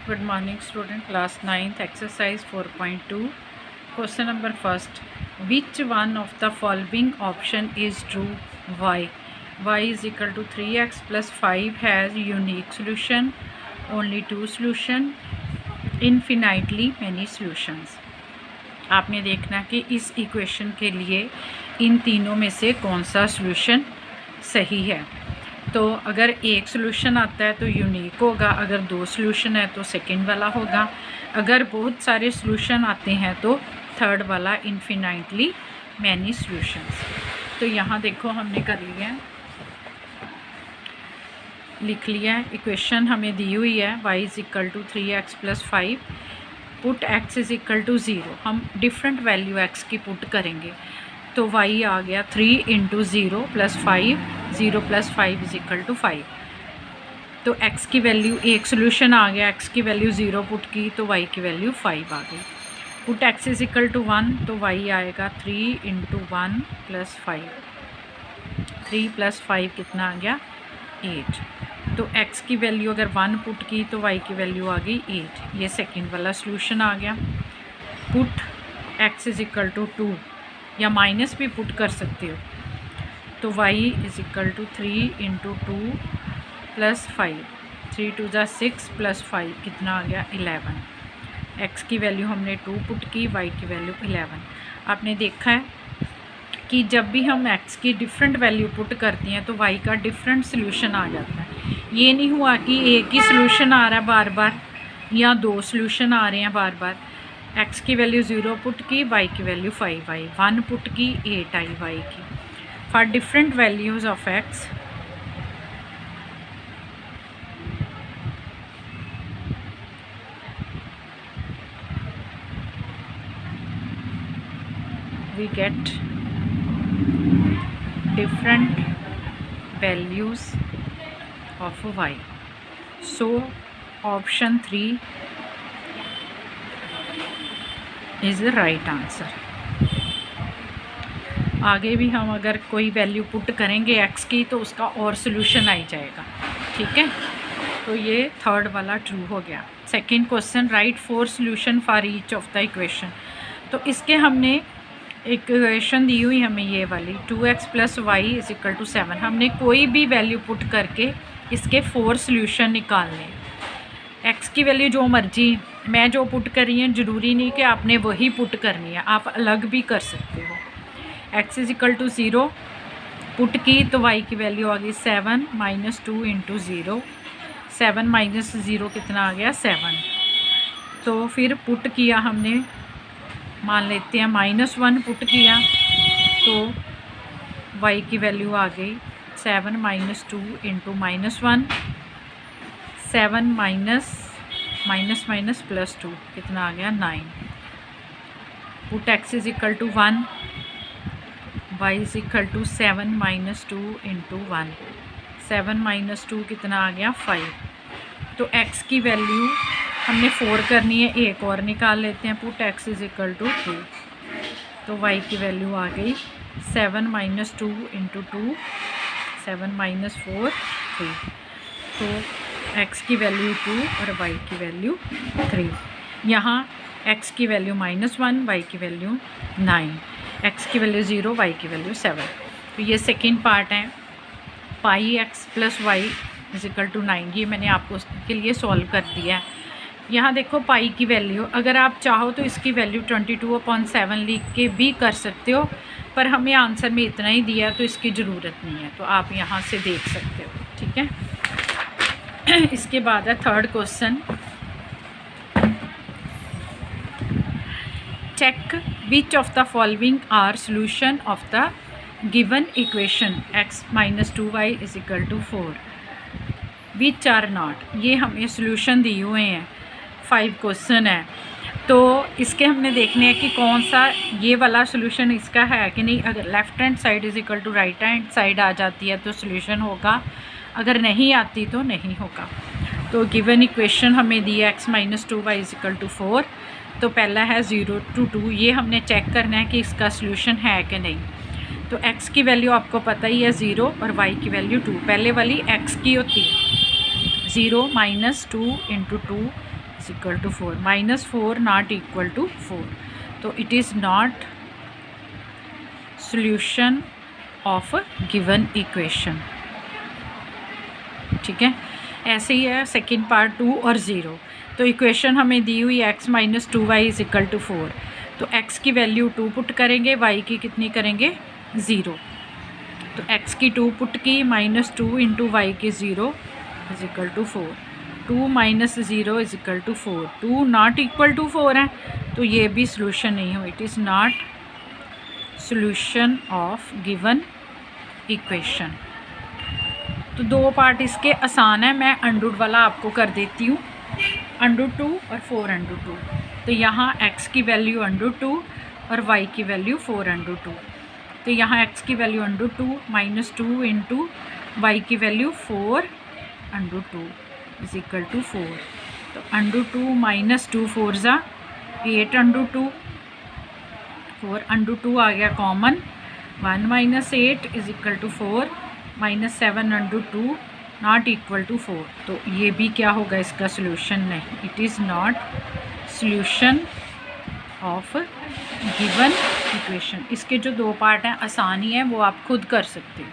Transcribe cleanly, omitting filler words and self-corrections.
Good morning student, class 9th, exercise 4.2. Question number first. Which one of the following option is true? Why? Y is equal to 3x plus 5 has unique solution, only two solution, infinitely many solutions. आपने देखना कि इस equation के लिए इन तीनों में से कौन सा सॉल्यूशन सही है। तो अगर एक सॉल्यूशन आता है तो यूनिक होगा, अगर दो सॉल्यूशन है तो सेकंड वाला होगा, अगर बहुत सारे सॉल्यूशन आते हैं तो थर्ड वाला इन्फिनाइटली मैनी सॉल्यूशंस। तो यहाँ देखो हमने कर लिया है, लिख लिया है। इक्वेशन हमें दी हुई है y is equal to 3x plus 5, put x is equal to 0। हम डिफरेंट वैल्यू x की पुट करेंगे तो y आ गया 3 into 0 plus 5, 0 plus 5 is equal to 5। तो x की वैल्यू, एक सोल्यूशन आ गया, x की वैल्यू 0 पुट की तो y की वैल्यू 5 आ गई। Put x is equal to 1 तो y आएगा 3 इंटू 1 प्लस 5, 3 प्लस 5 कितना आ गया 8। तो x की वैल्यू अगर 1 पुट की तो y की वैल्यू आ गई 8। ये सेकंड वाला सोल्यूशन आ गया। Put x is equal to 2 या माइनस भी पुट कर सकते हो तो y is equal to 3 into 2 plus 5, 3 2 ज़ा 6 प्लस 5 कितना आ गया 11। x की वैल्यू हमने 2 पुट की, y की वैल्यू 11। आपने देखा है कि जब भी हम x की डिफरेंट वैल्यू पुट करती हैं तो y का डिफरेंट सोल्यूशन आ जाता है। ये नहीं हुआ कि एक ही सोल्यूशन आ रहा है बार बार या दो सोल्यूशन आ रहे हैं बार बार। x की वैल्यू 0 पुट की, y की वैल्यू 5 आई, 1 पुट की 8 आई y की। For different values of x we get different values of y. So option 3 is the right answer. आगे भी हम अगर कोई वैल्यू पुट करेंगे x की तो उसका और सोल्यूशन आ जाएगा, ठीक है। तो ये थर्ड वाला ट्रू हो गया। Second question, right 4 solution for each of the equation. तो इसके हमने इक्वेशन दी हुई हमें ये वाली 2x plus y is equal to 7। हमने कोई भी वैल्यू पुट करके इसके 4 सोल्यूशन निकालने। x की वैल्यू जो मर्जी, मैं जो पुट कर रही हूँ ज़रूरी नहीं कि आपने वही पुट करनी है, आप अलग भी कर सकते हो। x is equal to 0 put की तो y की वैल्यू आ गई 7 माइनस 2 इंटू 0, 7 माइनस 0 कितना आ गया 7। तो फिर पुट किया हमने, मान लेते हैं -1 पुट किया तो y की वैल्यू आ गई 7 minus 2 into -1, 7 minus minus plus 2 कितना आ गया 9। Put x is equal to 1, y is equal to 7 minus 2 into 1, 7 minus 2 कितना आ गया 5। तो x की वैल्यू हमने 4 करनी है, एक और निकाल लेते हैं। Put x is equal to 2 तो y की वैल्यू आ गई 7 माइनस 2 इंटू 2, 7 माइनस 4 3। तो x की वैल्यू 2 और y की वैल्यू 3। यहाँ x की वैल्यू -1, y की वैल्यू 9, x की वैल्यू 0, y की वैल्यू 7। तो ये सेकेंड पार्ट है, पाई x plus y is equal to 9। ये मैंने आपको उसके लिए सॉल्व कर दिया है। यहाँ देखो पाई की वैल्यू, अगर आप चाहो तो इसकी वैल्यू 22/7 लिख के भी कर सकते हो, पर हमें आंसर में इतना ही दिया तो इसकी ज़रूरत नहीं है, तो आप यहाँ से देख सकते हो, ठीक है। इसके बाद है third question, check which of the following are solution of the given equation x minus 2y is equal to 4 which are not. ये हमें सोल्यूशन दिए हुए हैं, 5 क्वेश्चन है, तो इसके हमने देखने हैं कि कौन सा ये वाला सोल्यूशन इसका है कि नहीं। अगर left hand side is equal to right hand side आ जाती है तो सोल्यूशन होगा, अगर नहीं आती तो नहीं होगा। तो गिवन इक्वेशन हमें दी है x minus 2y is equal to 4। तो पहला है 0 to 2, ये हमने चेक करना है कि इसका सोल्यूशन है कि नहीं। तो x की वैल्यू आपको पता ही है 0 और y की वैल्यू 2। पहले वाली x की होती है 0 minus 2 into 2, is equal to 4, -4 not equal to 4, तो it is not solution of given equation. ठीक है, ऐसे ही है सेकंड पार्ट 2 और 0। तो इक्वेशन हमें दी हुई x - 2y is equal to 4, तो x की वैल्यू 2 पुट करेंगे, y की कितनी करेंगे 0, तो x की 2 पुट की -2 इंटू वाई की 0 is equal to 4, 2 - 0 is equal to 4, 2 not equal to 4 है, तो ये भी सोल्यूशन नहीं हो, it is not solution of given equation. तो 2 पार्ट इसके आसान है, मैं अंडररूट वाला आपको कर देती हूँ, √2 और 4√2। तो यहाँ x की वैल्यू √2 और y की वैल्यू 4√2, तो यहाँ x की वैल्यू √2 -2 इंटू वाई की वैल्यू 4√2 इज इक्वल टू 4, तो √2 - 2 4 ज़ा 8√2, 4√2 आ गया common, 1 - 8 is equal to 4, -7√2 not equal to 4, तो ये भी क्या होगा इसका सोल्यूशन नहीं, it is not solution of given equation. इसके जो 2 पार्ट हैं आसानी है, वो आप खुद कर सकते हो।